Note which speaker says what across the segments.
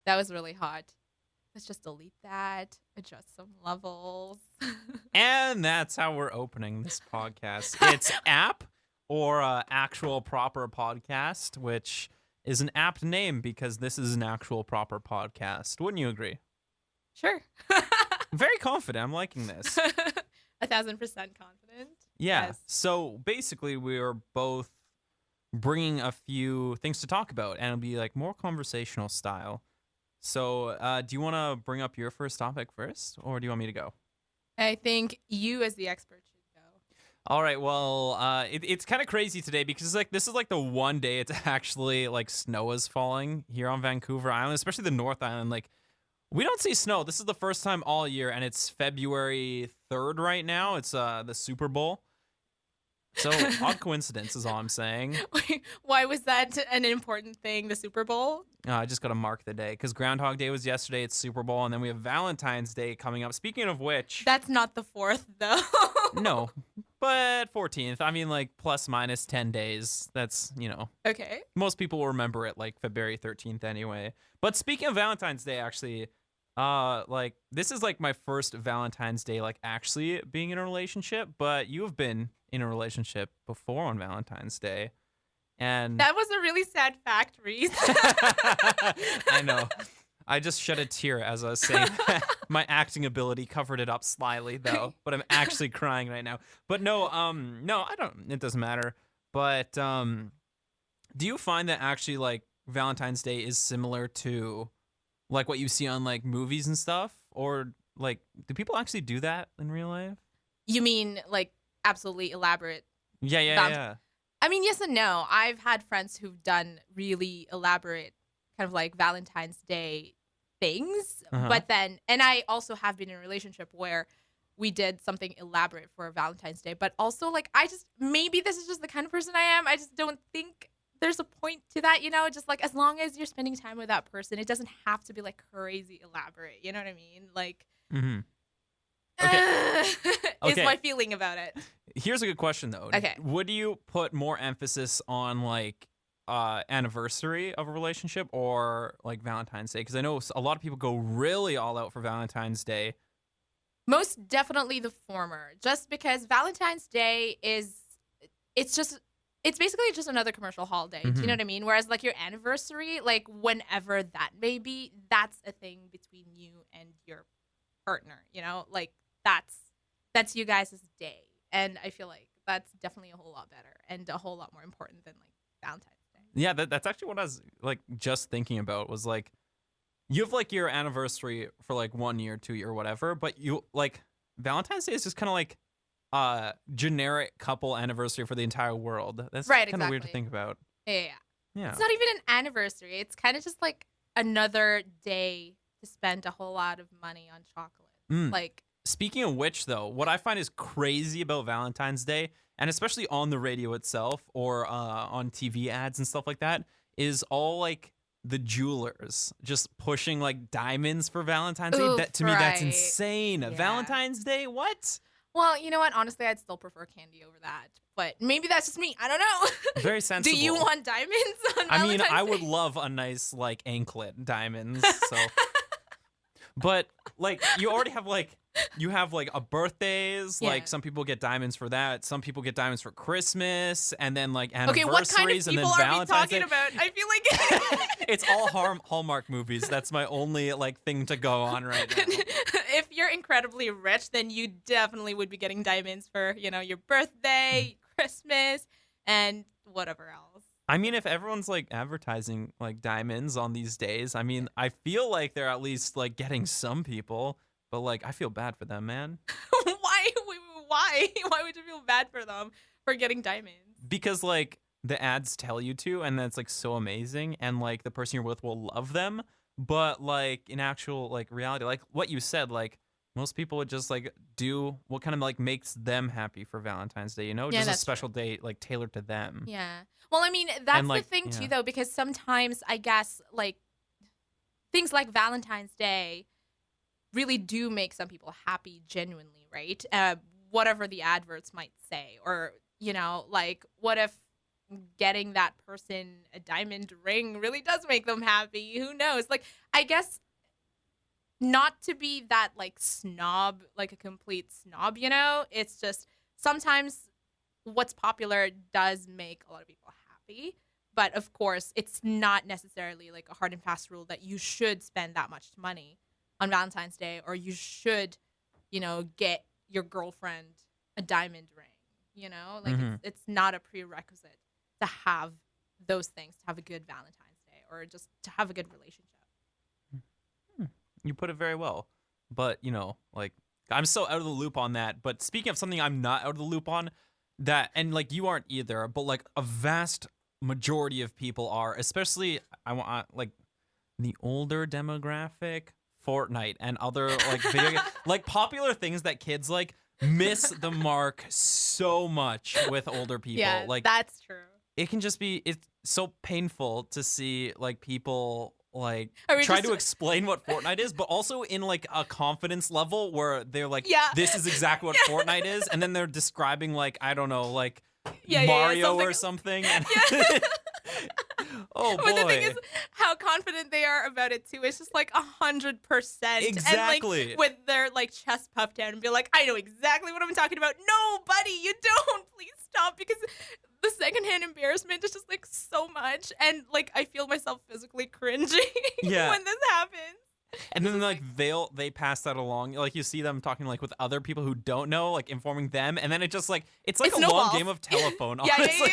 Speaker 1: That was really hot. Let's just delete that, adjust some levels.
Speaker 2: And that's how we're opening this podcast. It's app or actual proper podcast, which is an apt name because this is an actual proper podcast. Wouldn't you agree?
Speaker 1: Sure.
Speaker 2: Very confident. I'm liking this.
Speaker 1: 1,000% confident.
Speaker 2: Yeah.
Speaker 1: Yes.
Speaker 2: So basically, we are both bringing a few things to talk about, and it'll be like more conversational style. So, do you want to bring up your first topic first, or do you want me to go?
Speaker 1: I think you, as the expert, should go.
Speaker 2: All right. Well, it's kind of crazy today because this is like the one day it's actually like snow is falling here on Vancouver Island, especially the North Island. Like, we don't see snow. This is the first time all year, and it's February 3rd right now. It's the Super Bowl. So, odd coincidence is all I'm saying.
Speaker 1: Why was that an important thing, the Super Bowl?
Speaker 2: I just got to mark the day because Groundhog Day was yesterday. It's Super Bowl, and then we have Valentine's Day coming up. Speaking of which...
Speaker 1: That's not the 4th, though.
Speaker 2: No, but 14th. I mean, like, plus minus 10 days. That's,
Speaker 1: Okay.
Speaker 2: most people will remember it like February 13th anyway. But speaking of Valentine's Day, actually... this is like my first Valentine's Day, like actually being in a relationship, but you have been in a relationship before on Valentine's Day. And
Speaker 1: that was a really sad fact, Reece.
Speaker 2: I know. I just shed a tear as I was saying that. My acting ability covered it up slyly though, but I'm actually crying right now. But no, I don't, it doesn't matter. But, do you find that actually like Valentine's Day is similar to like what you see on like movies and stuff, or like do people actually do that in real life?
Speaker 1: You mean like absolutely elaborate?
Speaker 2: Yeah.
Speaker 1: I mean, yes and no. I've had friends who've done really elaborate kind of like Valentine's Day things, but then, and I also have been in a relationship where we did something elaborate for Valentine's Day, but also like maybe this is just the kind of person I am. I just don't think there's a point to that, just like as long as you're spending time with that person, it doesn't have to be like crazy elaborate. You know what I mean? Like,
Speaker 2: Okay.
Speaker 1: Is my feeling about it.
Speaker 2: Here's a good question though.
Speaker 1: Okay.
Speaker 2: Would you put more emphasis on like anniversary of a relationship or like Valentine's Day? Because I know a lot of people go really all out for Valentine's Day.
Speaker 1: Most definitely the former, just because Valentine's Day it's basically just another commercial holiday. Do you know what I mean? Whereas like your anniversary, like whenever that may be, that's a thing between you and your partner, like that's you guys' day. And I feel like that's definitely a whole lot better and a whole lot more important than like Valentine's Day.
Speaker 2: Yeah, that's actually what I was like just thinking about was like you have like your anniversary for like 1 year, 2 year, whatever, but you like Valentine's Day is just kind of like generic couple anniversary for the entire world. That's
Speaker 1: right,
Speaker 2: kind of weird to think about.
Speaker 1: Yeah.
Speaker 2: Yeah.
Speaker 1: It's not even an anniversary. It's kind of just like another day to spend a whole lot of money on chocolate. Like,
Speaker 2: speaking of which, though, what I find is crazy about Valentine's Day, and especially on the radio itself or on TV ads and stuff like that, is all like the jewelers just pushing like diamonds for Valentine's Day. That to me, that's insane. Yeah. Valentine's Day, what?
Speaker 1: Well, you know what? Honestly, I'd still prefer candy over that. But maybe that's just me. I don't know.
Speaker 2: Very sensible.
Speaker 1: Do you want diamonds on Valentine's Day?
Speaker 2: I would love a nice like anklet diamonds. So, but like you already have like you have like a birthdays. Yeah. Like some people get diamonds for that. Some people get diamonds for Christmas, and then like anniversaries.
Speaker 1: Okay, what kind of people are we talking about? I feel like
Speaker 2: it's all Hallmark movies. That's my only like thing to go on right now.
Speaker 1: If you're incredibly rich, then you definitely would be getting diamonds for, your birthday, Christmas, and whatever else.
Speaker 2: I mean, if everyone's like advertising like diamonds on these days, I mean, I feel like they're at least like getting some people, but like I feel bad for them, man.
Speaker 1: Why? Why would you feel bad for them for getting diamonds?
Speaker 2: Because like the ads tell you to, and that's like so amazing, and like the person you're with will love them. But like in actual like reality, like what you said, like most people would just like do what kind of like makes them happy for Valentine's Day, just a special day like tailored to them.
Speaker 1: Yeah. Well, I mean, that's the thing too, though, because sometimes I guess like things like Valentine's Day really do make some people happy genuinely, right? Whatever the adverts might say, or like what if getting that person a diamond ring really does make them happy. Who knows? Like, I guess not to be that like snob, like a complete snob, you know? It's just sometimes what's popular does make a lot of people happy. But of course, it's not necessarily like a hard and fast rule that you should spend that much money on Valentine's Day, or you should, get your girlfriend a diamond ring, Like it's not a prerequisite to have those things, to have a good Valentine's Day, or just to have a good relationship.
Speaker 2: You put it very well. But, like, I'm so out of the loop on that. But speaking of something I'm not out of the loop on, that, and like you aren't either, but like a vast majority of people are, especially I want like the older demographic, Fortnite and other like video like popular things that kids like miss the mark so much with older people.
Speaker 1: Yeah,
Speaker 2: like
Speaker 1: that's true.
Speaker 2: It can just be, it's so painful to see like people like try to explain what Fortnite is, but also in like a confidence level where they're like, this is exactly what Fortnite is, and then they're describing like, I don't know, like Mario or something. And oh boy.
Speaker 1: But the thing is how confident they are about it too. It's just like 100%.
Speaker 2: Exactly.
Speaker 1: And like with their like chest puffed out and be like, I know exactly what I'm talking about. No, buddy, you don't. Please stop, because the secondhand embarrassment is just like so much, and like I feel myself physically cringing when this happens.
Speaker 2: And then like they pass that along. Like you see them talking like with other people who don't know, like informing them, and then it just like it's like a long game of telephone. Honestly,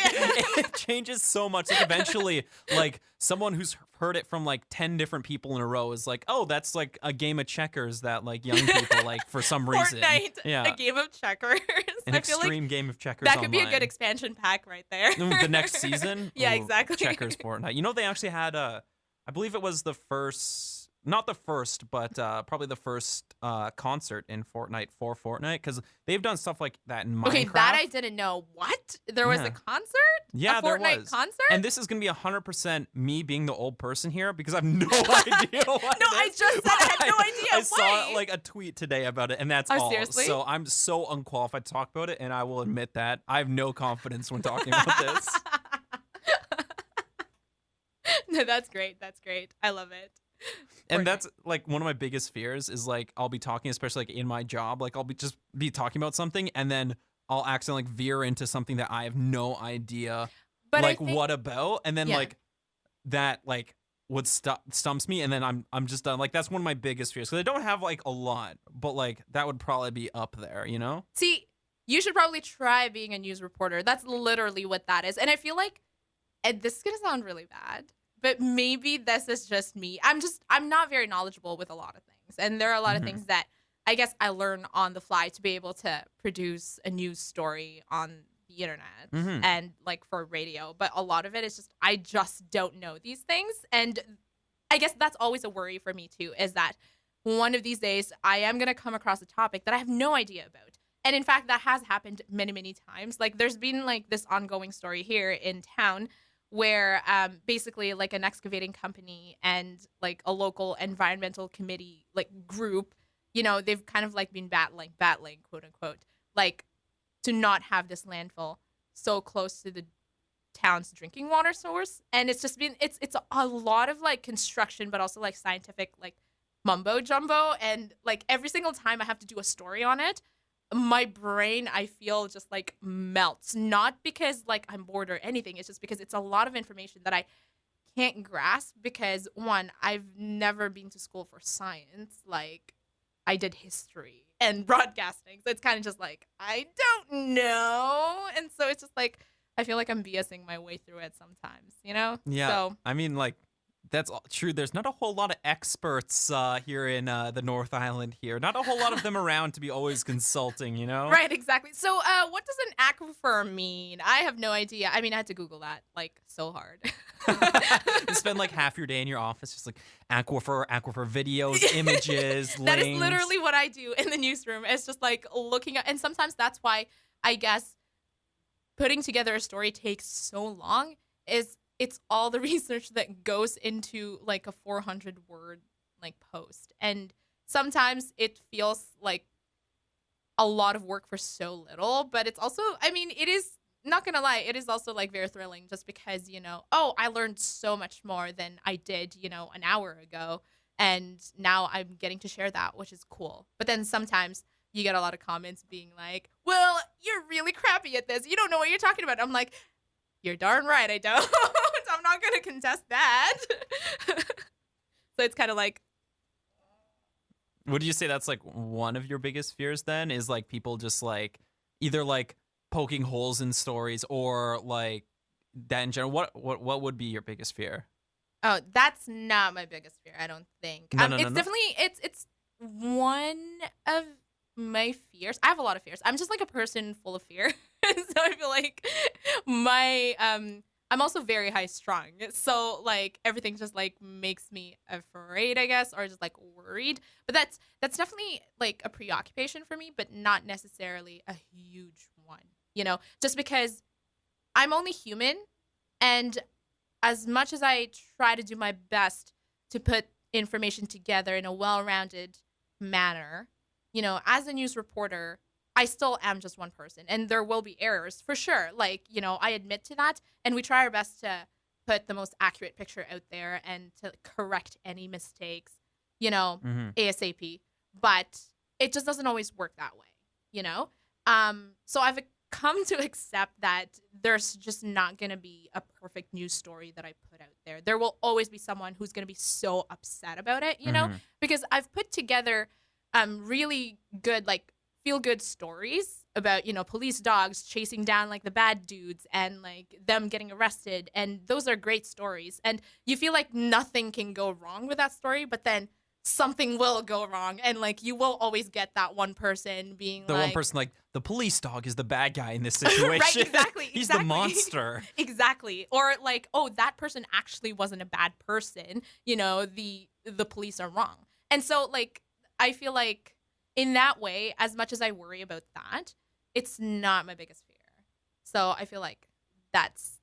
Speaker 2: it changes so much. Like eventually, like someone who's heard it from like 10 different people in a row is like, oh, that's like a game of checkers that like young people like for some reason.
Speaker 1: Fortnite, a game of checkers.
Speaker 2: An extreme game of checkers.
Speaker 1: That could be a good expansion pack right there.
Speaker 2: The next season.
Speaker 1: Exactly.
Speaker 2: Checkers Fortnite. They actually had I believe it was the first. Not the first, but probably the first concert in Fortnite for Fortnite, because they've done stuff like that in Minecraft.
Speaker 1: Okay, that I didn't know. What? There was a concert?
Speaker 2: Yeah,
Speaker 1: a Fortnite concert?
Speaker 2: And this is going to be 100% me being the old person here, because I have no idea what
Speaker 1: No, I just said I had no idea.
Speaker 2: I saw like a tweet today about it, and that's all.
Speaker 1: Seriously?
Speaker 2: So I'm so unqualified to talk about it, and I will admit that. I have no confidence when talking about this.
Speaker 1: No, that's great. That's great. I love it.
Speaker 2: And that's like one of my biggest fears is like I'll be talking, especially like in my job, like I'll be talking about something, and then I'll accidentally like veer into something that I have no idea like what about, and then like that like would stumps me, and then I'm just done. Like that's one of my biggest fears, because I don't have like a lot, but like that would probably be up there,
Speaker 1: See, you should probably try being a news reporter. That's literally what that is. And I feel like, and this is gonna sound really bad, but maybe this is just me. I'm not very knowledgeable with a lot of things. And there are a lot of things that I guess I learn on the fly to be able to produce a news story on the internet and like for radio. But a lot of it is just, I just don't know these things. And I guess that's always a worry for me too, is that one of these days I am going to come across a topic that I have no idea about. And in fact, that has happened many, many times. Like there's been like this ongoing story here in town where basically like an excavating company and like a local environmental committee like group, they've kind of like been battling, quote unquote, like to not have this landfill so close to the town's drinking water source. And it's just been, it's a lot of like construction, but also like scientific like mumbo jumbo. And like every single time I have to do a story on it, my brain, I feel, just like melts. Not because like I'm bored or anything. It's just because it's a lot of information that I can't grasp, because one, I've never been to school for science. Like I did history and broadcasting. So it's kind of just like, I don't know. And so it's just like, I feel like I'm BSing my way through it sometimes,
Speaker 2: Yeah.
Speaker 1: So,
Speaker 2: I mean, like, that's true. There's not a whole lot of experts here in the North Island here. Not a whole lot of them around to be always consulting,
Speaker 1: Right, exactly. So what does an aquifer mean? I have no idea. I mean, I had to Google that, like, so hard.
Speaker 2: You spend, like, half your day in your office just, like, aquifer videos, images,
Speaker 1: That
Speaker 2: links.
Speaker 1: is literally what I do in the newsroom. It's just, like, looking at... And sometimes that's why, I guess, putting together a story takes so long, is... It's all the research that goes into like a 400-word like post. And sometimes it feels like a lot of work for so little, but it's also, I mean, it is not gonna lie, it is also like very thrilling just because, oh, I learned so much more than I did, an hour ago. And now I'm getting to share that, which is cool. But then sometimes you get a lot of comments being like, well, you're really crappy at this. You don't know what you're talking about. I'm like, you're darn right I don't. I'm not going to contest that. So it's kind of like.
Speaker 2: Would you say that's like one of your biggest fears then? Is like people just like either like poking holes in stories or like that in general? What would be your biggest fear?
Speaker 1: Oh, that's not my biggest fear, I don't think.
Speaker 2: No.
Speaker 1: Definitely it's one of my fears. I have a lot of fears. I'm just like a person full of fear. So I feel like I'm also very high strung. So like everything just like makes me afraid, I guess, or just like worried. But that's definitely like a preoccupation for me, but not necessarily a huge one. Just because I'm only human, and as much as I try to do my best to put information together in a well-rounded manner, as a news reporter, I still am just one person, and there will be errors for sure. Like, I admit to that, and we try our best to put the most accurate picture out there and to correct any mistakes, ASAP. But it just doesn't always work that way, So I've come to accept that there's just not going to be a perfect news story that I put out there. There will always be someone who's going to be so upset about it, because I've put together really good, like, feel-good stories about, police dogs chasing down, like, the bad dudes and, like, them getting arrested. And those are great stories. And you feel like nothing can go wrong with that story, but then something will go wrong. And, like, you will always get that one person being
Speaker 2: the one person, like, the police dog is the bad guy in this situation.
Speaker 1: Right, exactly.
Speaker 2: He's the monster.
Speaker 1: Exactly. Or, like, oh, that person actually wasn't a bad person. The police are wrong. And so, like, I feel like in that way, as much as I worry about that, it's not my biggest fear. So I feel like that's,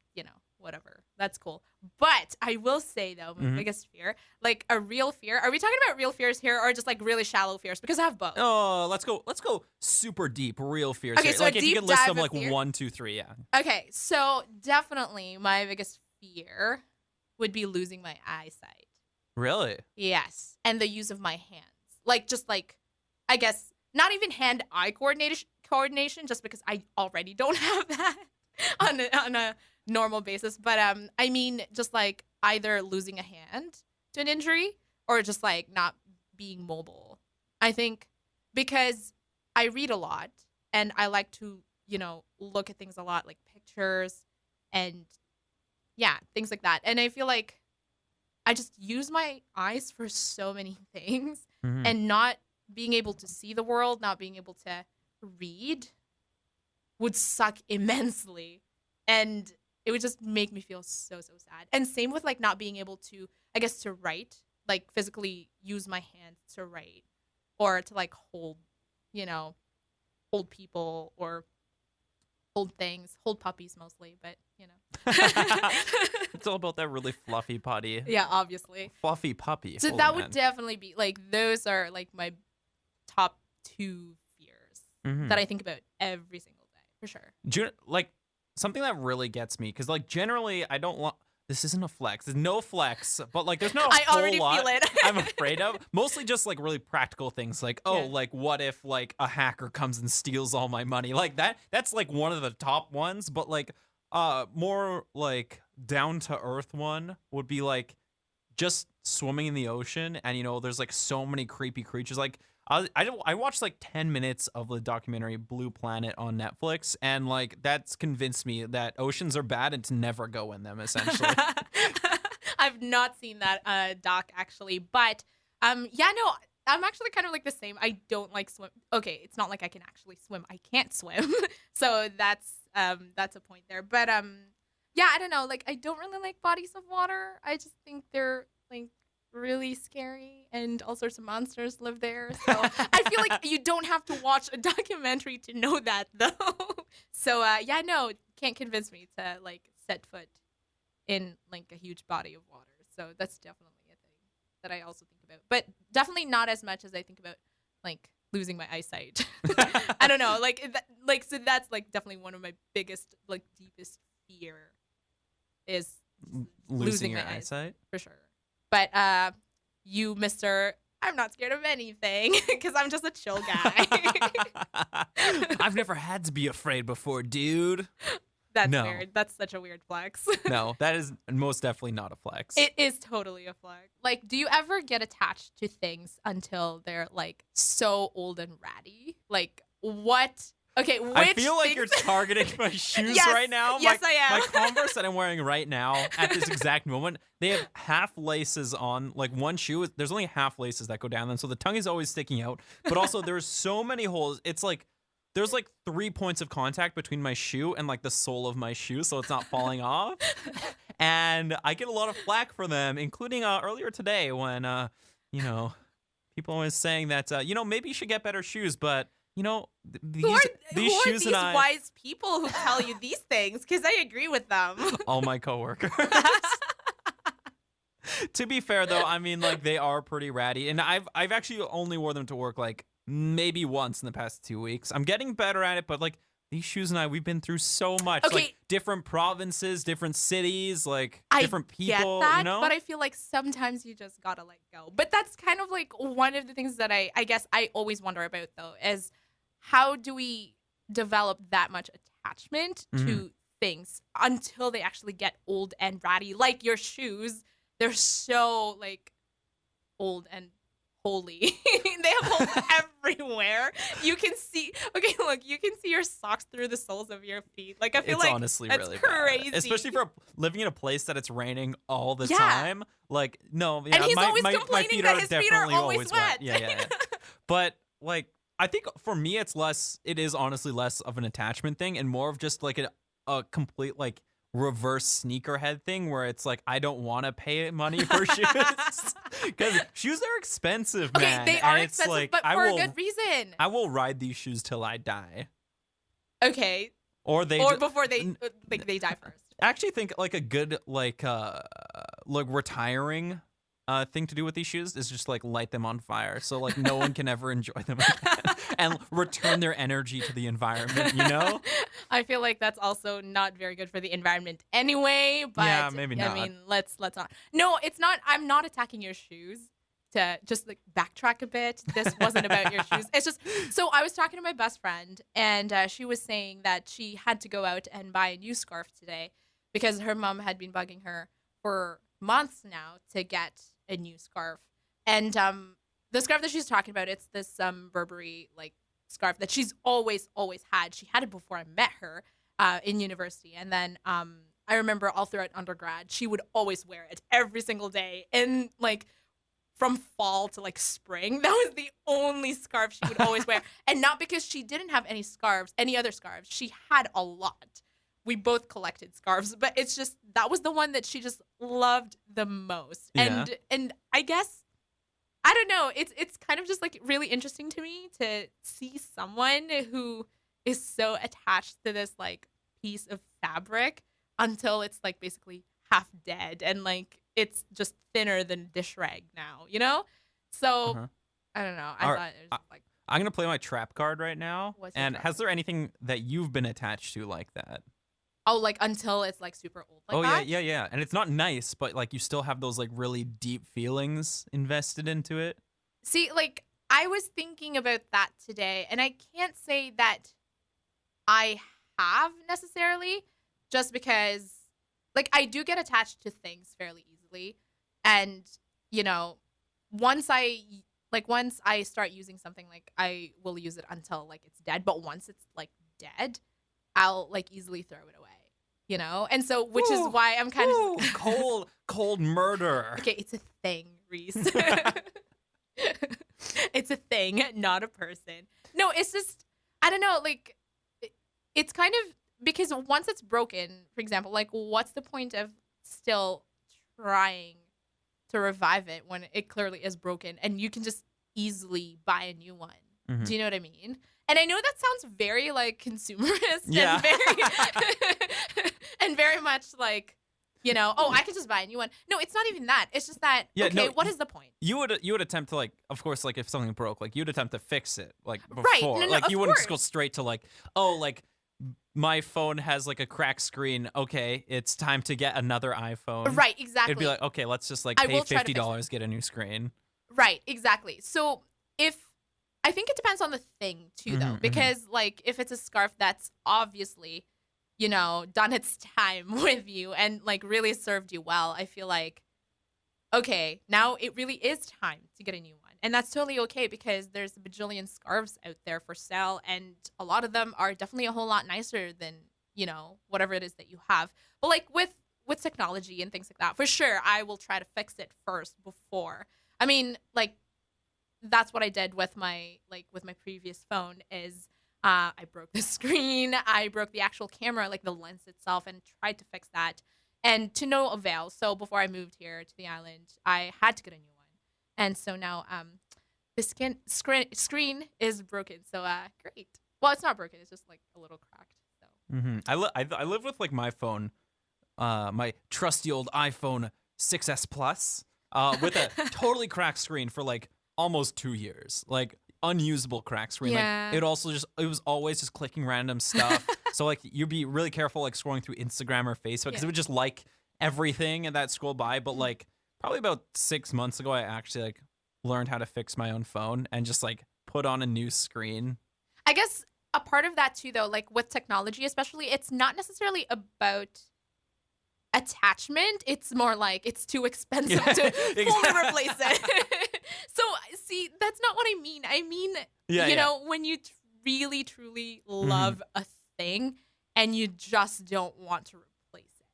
Speaker 1: whatever. That's cool. But I will say, though, my biggest fear, like a real fear. Are we talking about real fears here or just like really shallow fears? Because I have both.
Speaker 2: Oh, let's go super deep, real fears.
Speaker 1: Okay,
Speaker 2: here.
Speaker 1: so
Speaker 2: like if you could list them like
Speaker 1: fear?
Speaker 2: 1, 2, 3, yeah.
Speaker 1: Okay, so definitely my biggest fear would be losing my eyesight.
Speaker 2: Really?
Speaker 1: Yes. And the use of my hands. Like, just like, I guess, not even hand-eye coordination, just because I already don't have that on a normal basis. But I mean, just like either losing a hand to an injury or just like not being mobile. I think because I read a lot and I like to, look at things a lot, like pictures and yeah, things like that. And I feel like I just use my eyes for so many things, and not being able to see the world, not being able to read would suck immensely. And it would just make me feel so, so sad. And same with like not being able to, I guess, to write, like physically use my hands to write or to like hold people or hold things, hold puppies mostly, but
Speaker 2: It's all about that really fluffy putty.
Speaker 1: Yeah, obviously.
Speaker 2: Fluffy puppy.
Speaker 1: So that would definitely be like, those are like my top 2 fears that I think about every single day, for sure.
Speaker 2: Like something that really gets me, because like generally I don't want. This isn't a flex. There's no flex, but like there's no
Speaker 1: I
Speaker 2: whole
Speaker 1: already
Speaker 2: lot
Speaker 1: feel it.
Speaker 2: I'm afraid of. Mostly just like really practical things, like like what if like a hacker comes and steals all my money, like that. That's like one of the top ones, but like more like down to earth one would be like just swimming in the ocean, and there's like so many creepy creatures. Like I watched like 10 minutes of the documentary Blue Planet on Netflix, and like that's convinced me that oceans are bad and to never go in them, essentially.
Speaker 1: I've not seen that doc actually, but I'm actually kind of like the same. I don't like swim. Okay, it's not like I can actually swim. I can't swim. So that's a point there. But yeah, I don't know. Like I don't really like bodies of water. I just think they're like really scary and all sorts of monsters live there. So I feel like you don't have to watch a documentary to know that though. So no, can't convince me to like set foot in like a huge body of water. So that's definitely a thing that I also think about, but definitely not as much as I think about like losing my eyesight. I don't know, like like, so that's like definitely one of my biggest, like, deepest fear is
Speaker 2: Losing your
Speaker 1: my
Speaker 2: eyesight?
Speaker 1: for sure. But you, Mr. I'm not scared of anything because I'm just a chill guy.
Speaker 2: I've never had to be afraid before, dude.
Speaker 1: That's
Speaker 2: No.
Speaker 1: weird. That's such a weird flex.
Speaker 2: No, that is most definitely not a flex.
Speaker 1: It is totally a flex. Like, do you ever get attached to things until they're like so old and ratty? Like, what? Okay, which
Speaker 2: I feel like
Speaker 1: things-
Speaker 2: you're targeting my shoes
Speaker 1: Yes,
Speaker 2: right now.
Speaker 1: yes, I am.
Speaker 2: My Converse that I'm wearing right now at this exact moment, they have half laces on. Like one shoe, there's only half laces that go down them, so the tongue is always sticking out. But also, there's so many holes. It's like there's like 3 points of contact between my shoe and like the sole of my shoe, so it's not falling off. And I get a lot of flack for them, including earlier today when people always saying that maybe you should get better shoes, but. These
Speaker 1: who are
Speaker 2: shoes
Speaker 1: these
Speaker 2: and I,
Speaker 1: wise people who tell you these things? Because I agree with them.
Speaker 2: all my coworkers. To be fair, though, I mean, like, they are pretty ratty, and I've actually only wore them to work like maybe once in the past 2 weeks. I'm getting better at it, but like these shoes and I, we've been through so much.
Speaker 1: Okay.
Speaker 2: Like different provinces, different cities, like different people.
Speaker 1: Get that,
Speaker 2: you know?
Speaker 1: but I feel like sometimes you just gotta let go. But that's kind of like one of the things that I guess I always wonder about, though, is how do we develop that much attachment to things until they actually get old and ratty? Like your shoes, they're so like old and holy. They have holes everywhere. You can see. Okay, look, you can see your socks through the soles of your feet. Like I feel
Speaker 2: it's
Speaker 1: like
Speaker 2: honestly
Speaker 1: that's
Speaker 2: really
Speaker 1: crazy,
Speaker 2: bad. Especially for living in a place that it's raining all the
Speaker 1: Yeah.
Speaker 2: time. Like no, yeah,
Speaker 1: And he's always
Speaker 2: my
Speaker 1: complaining
Speaker 2: feet
Speaker 1: that
Speaker 2: are
Speaker 1: his feet are
Speaker 2: definitely
Speaker 1: always wet.
Speaker 2: Yeah. But like, I think for me, it is honestly less of an attachment thing and more of just like a complete like reverse sneakerhead thing where it's like I don't want to pay money for shoes because shoes are expensive, man.
Speaker 1: Okay, they are
Speaker 2: and it's
Speaker 1: expensive,
Speaker 2: like,
Speaker 1: but for a good reason.
Speaker 2: I will ride these shoes till I die.
Speaker 1: Okay,
Speaker 2: Or
Speaker 1: before they die first.
Speaker 2: I actually think like a good like retiring thing to do with these shoes is just like light them on fire so like no one can ever enjoy them again and return their energy to the environment, you know?
Speaker 1: I feel like that's also not very good for the environment anyway, but
Speaker 2: yeah, maybe not.
Speaker 1: I mean, let's not. No, it's not. I'm not attacking your shoes. To just like backtrack a bit, this wasn't about your shoes. It's just, so I was talking to my best friend and she was saying that she had to go out and buy a new scarf today because her mom had been bugging her for months now to get a new scarf. And the scarf that she's talking about, it's this Burberry like scarf that she's always had. She had it before I met her in university. And then I remember all throughout undergrad, she would always wear it every single day. And like from fall to like spring, that was the only scarf she would always wear. And not because she didn't have any other scarves. She had a lot. We both collected scarves, but it's just that was the one that she just loved the most.
Speaker 2: Yeah.
Speaker 1: And I guess I don't know, it's kind of just like really interesting to me to see someone who is so attached to this like piece of fabric until it's like basically half dead and like it's just thinner than dish rag now, you know? So I don't know. I thought it was just like,
Speaker 2: I'm gonna play my trap card right now.
Speaker 1: What's your
Speaker 2: And
Speaker 1: trap
Speaker 2: has there anything that you've been attached to like that?
Speaker 1: oh, like until it's like super old like that?
Speaker 2: Yeah. And it's not nice, but like you still have those like really deep feelings invested into it.
Speaker 1: See, like I was thinking about that today, and I can't say that I have necessarily, just because like I do get attached to things fairly easily, and you know, once I start using something, like I will use it until like it's dead, but once it's like dead, I'll like easily throw it away, you know? And so which is why I'm kind of
Speaker 2: cold murder.
Speaker 1: Okay, it's a thing, Reece. It's a thing, not a person. No, it's just, I don't know, like, it's kind of, because once it's broken, for example, like, what's the point of still trying to revive it when it clearly is broken and you can just easily buy a new one?
Speaker 2: Mm-hmm.
Speaker 1: Do you know what I mean? And I know that sounds very, like, consumerist
Speaker 2: Yeah.
Speaker 1: and very much, like, You know, oh, I could just buy a new one. No, it's not even that. It's just that,
Speaker 2: Yeah,
Speaker 1: okay,
Speaker 2: no,
Speaker 1: what is the point?
Speaker 2: You would attempt to, like, of course, like, if something broke, like, you'd attempt to fix it, like, before.
Speaker 1: Right. No,
Speaker 2: like,
Speaker 1: of
Speaker 2: you wouldn't just go
Speaker 1: course.
Speaker 2: straight to, like, oh, like, my phone has, like, a cracked screen. Okay, it's time to get another iPhone.
Speaker 1: Right, exactly.
Speaker 2: It'd be like, okay, let's just, like,
Speaker 1: I
Speaker 2: pay
Speaker 1: will try to fix
Speaker 2: $50, get a new screen.
Speaker 1: Right, exactly. So I think it depends on the thing too, though, because like if it's a scarf that's obviously, you know, done its time with you and like really served you well, I feel like, okay, now it really is time to get a new one. And that's totally okay because there's a bajillion scarves out there for sale and a lot of them are definitely a whole lot nicer than, you know, whatever it is that you have. But like with technology and things like that, for sure, I will try to fix it first before. I mean, like, that's what I did with my previous phone is I broke the screen, I broke the actual camera, like the lens itself, and tried to fix that, and to no avail. So before I moved here to the island, I had to get a new one, and so now the screen is broken. So great. Well, it's not broken; it's just like a little cracked. So
Speaker 2: I live with like my phone, my trusty old iPhone 6s Plus, with a totally cracked screen for like almost 2 years, like unusable crack screen.
Speaker 1: Yeah.
Speaker 2: Like it was always just clicking random stuff. So like you'd be really careful like scrolling through Instagram or Facebook because it would just like everything and that scroll by. But like probably about 6 months ago, I actually like learned how to fix my own phone and just like put on a new screen.
Speaker 1: I guess a part of that too, though, like with technology, especially, it's not necessarily about attachment. It's more like it's too expensive to fully replace it. So see, that's not what I mean. I mean, you know, when you really truly love a thing and you just don't want to replace it,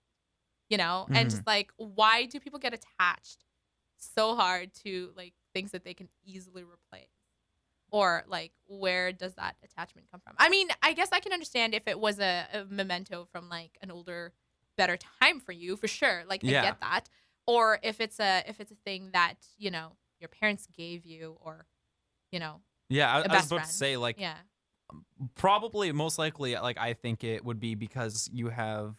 Speaker 1: you know, and just like, why do people get attached so hard to like things that they can easily replace? Or like, where does that attachment come from? I mean, I guess I can understand if it was a memento from like an older, better time for you, for sure. Like, I get that. Or if it's a thing that, you know, your parents gave you, or, you know,
Speaker 2: I was about
Speaker 1: friend.
Speaker 2: to say, like, probably most likely, like, I think it would be because you have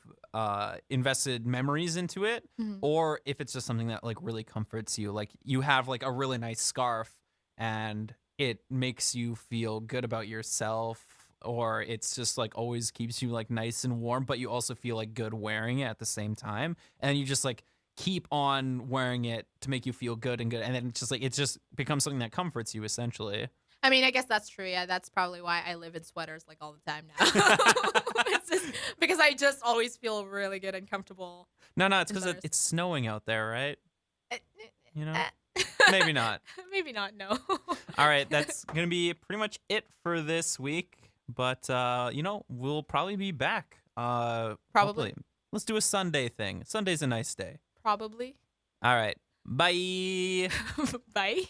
Speaker 2: invested memories into it, or if it's just something that like really comforts you, like you have like a really nice scarf and it makes you feel good about yourself, or it's just like always keeps you like nice and warm, but you also feel like good wearing it at the same time, and you just like keep on wearing it to make you feel good, and then it's just like it just becomes something that comforts you essentially.
Speaker 1: I mean, I guess that's true. Yeah, that's probably why I live in sweaters like all the time now. It's just because I just always feel really good and comfortable.
Speaker 2: No, it's because it's snowing out there, right? You know, maybe not.
Speaker 1: Maybe not. No.
Speaker 2: All right, that's gonna be pretty much it for this week. But you know, we'll probably be back.
Speaker 1: Probably.
Speaker 2: Hopefully. Let's do a Sunday thing. Sunday's a nice day.
Speaker 1: Probably.
Speaker 2: All right. Bye.
Speaker 1: Bye.